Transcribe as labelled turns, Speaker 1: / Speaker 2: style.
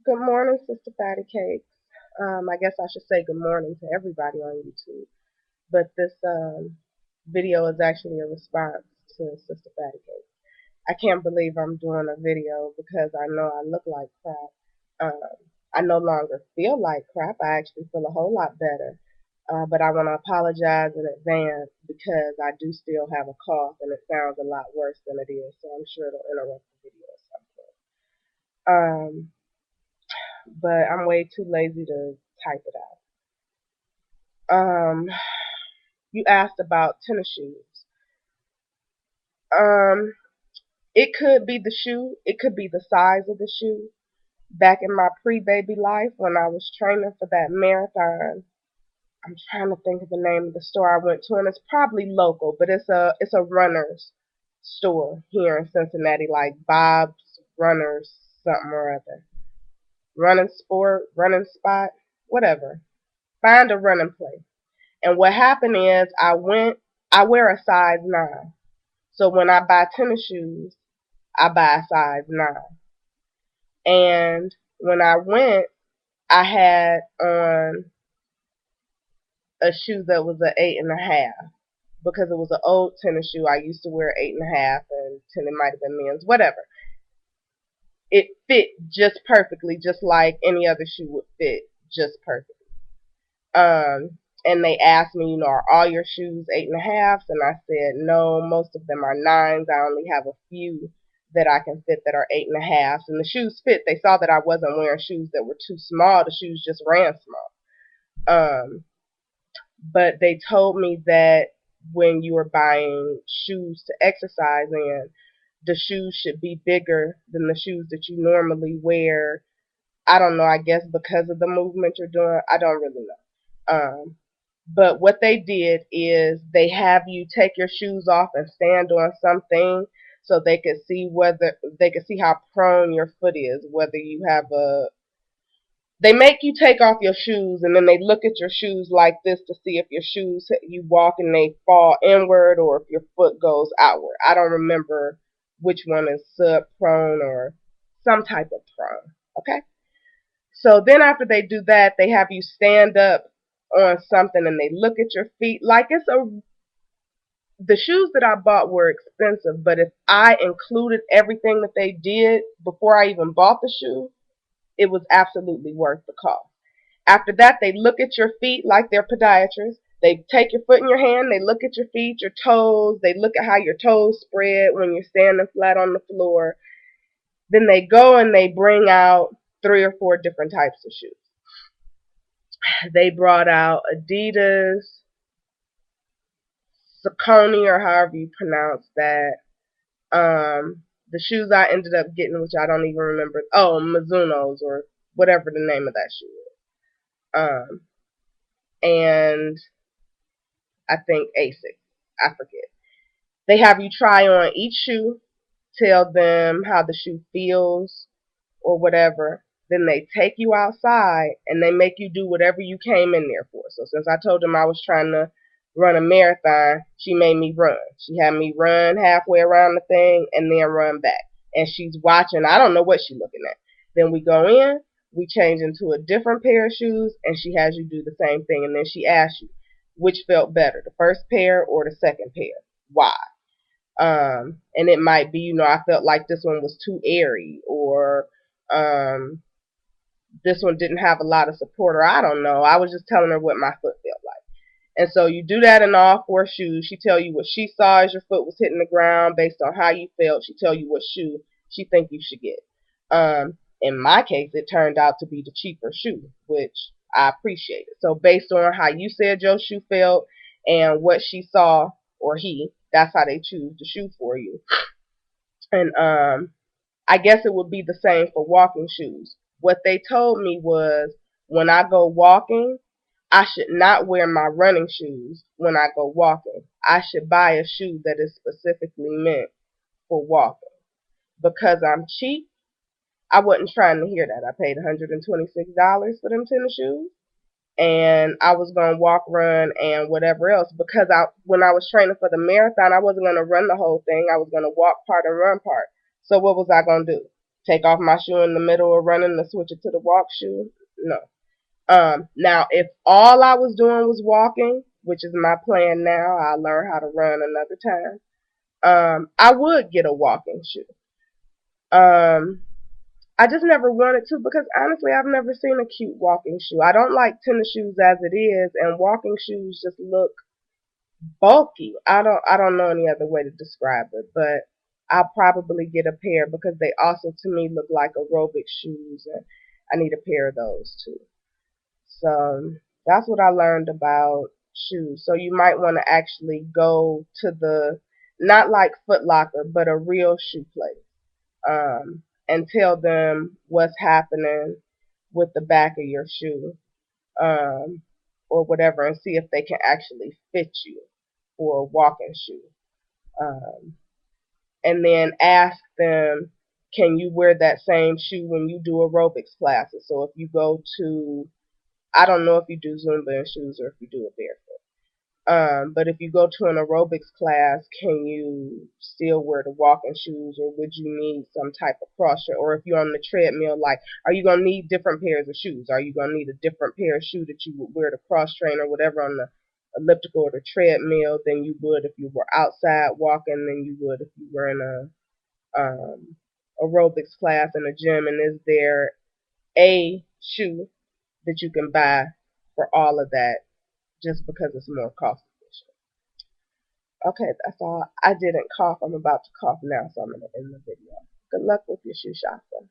Speaker 1: Good morning, SistaFattyCakes. I guess I should say good morning to everybody on YouTube. But this video is actually a response to SistaFattyCakes. I can't believe I'm doing a video because I know I look like crap. I no longer feel like crap. I actually feel a whole lot better. But I want to apologize in advance because I do still have a cough and it sounds a lot worse than it is. So I'm sure it'll interrupt the video at some point. But I'm way too lazy to type it out. You asked about tennis shoes. Um, it could be the shoe. It could be the size of the shoe. Back in my pre-baby life, when I was training for that marathon, I'm trying to think of the name of the store I went to, and it's probably local, but it's a runner's store here in Cincinnati, like Bob's Runners something or other. Running sport, running spot, whatever. Find a running place. And what happened is I wear a size 9. So when I buy tennis shoes, I buy a size 9. And when I went, I had on a shoe that was an 8.5 because it was an old tennis shoe. I used to wear 8.5 and 10, it might have been men's, whatever. It fit just perfectly, just like any other shoe would fit just perfectly. And they asked me, are all your shoes 8.5s? And I said, no, most of them are 9s. I only have a few that I can fit that are 8.5s. And the shoes fit. They saw that I wasn't wearing shoes that were too small. The shoes just ran small. But they told me that when you are buying shoes to exercise in, the shoes should be bigger than the shoes that you normally wear. I don't know, I guess because of the movement you're doing. I don't really know. But what they did is they have you take your shoes off and stand on something so they could see how prone your foot is, whether you have they make you take off your shoes and then they look at your shoes like this to see if your shoes, you walk and they fall inward or if your foot goes outward. I don't remember which one is sub prone or some type of prone. Okay? So then after they do that, they have you stand up on something and they look at your feet like the shoes that I bought were expensive, but if I included everything that they did before I even bought the shoe, it was absolutely worth the cost. After that, they look at your feet like they're podiatrists. They take your foot in your hand, they look at your feet, your toes, they look at how your toes spread when you're standing flat on the floor. Then they go and they bring out 3 or 4 different types of shoes. They brought out Adidas, Saucony, or however you pronounce that. The shoes I ended up getting, which I don't even remember. Oh, Mizuno's or whatever the name of that shoe is. And I think Asics. I forget. They have you try on each shoe, tell them how the shoe feels or whatever. Then they take you outside and they make you do whatever you came in there for. So since I told them I was trying to run a marathon, she made me run. She had me run halfway around the thing and then run back. And she's watching. I don't know what she's looking at. Then we go in, we change into a different pair of shoes, and she has you do the same thing. And then she asks you which felt better, the first pair or the second pair. Why? And it might be, I felt like this one was too airy, or this one didn't have a lot of support, or I don't know. I was just telling her what my foot felt like. And so you do that in all 4 shoes. She tell you what she saw as your foot was hitting the ground based on how you felt. She tell you what shoe she think you should get. In my case, it turned out to be the cheaper shoe, which I appreciated. So based on how you said your shoe felt and what she saw, or he, that's how they choose the shoe for you. And I guess it would be the same for walking shoes. What they told me was when I go walking, I should not wear my running shoes when I go walking. I should buy a shoe that is specifically meant for walking. Because I'm cheap, I wasn't trying to hear that. I paid $126 for them tennis shoes. And I was going to walk, run, and whatever else. Because when I was training for the marathon, I wasn't going to run the whole thing. I was going to walk part and run part. So what was I going to do? take off my shoe in the middle of running to switch it to the walk shoe. No. Now, if all I was doing was walking, which is my plan now, I'll learn how to run another time. I would get a walking shoe. Um, I just never wanted to because honestly, I've never seen a cute walking shoe. I don't like tennis shoes as it is, and walking shoes just look bulky. I don't know any other way to describe it, but I'll probably get a pair because they also to me look like aerobic shoes, and I need a pair of those too. So that's what I learned about shoes. So you might want to actually go to the, not like Foot Locker, but a real shoe place, and tell them what's happening with the back of your shoe, um, or whatever, and see if they can actually fit you for a walking shoe. Um, and then ask them, can you wear that same shoe when you do aerobics classes? So if you go to, I don't know if you do Zumba in shoes or if you do it barefoot. But if you go to an aerobics class, can you still wear the walking shoes, or would you need some type of cross trainer? Or if you're on the treadmill, like, are you gonna need different pairs of shoes? Are you gonna need a different pair of shoes that you would wear to cross train or whatever on the elliptical or the treadmill than you would if you were outside walking, than you would if you were in a aerobics class in a gym? And is there a shoe that you can buy for all of that just because it's more cost efficient? Okay, that's all. I didn't cough. I'm about to cough now, so I'm going to end the video. Good luck with your shoe shopping.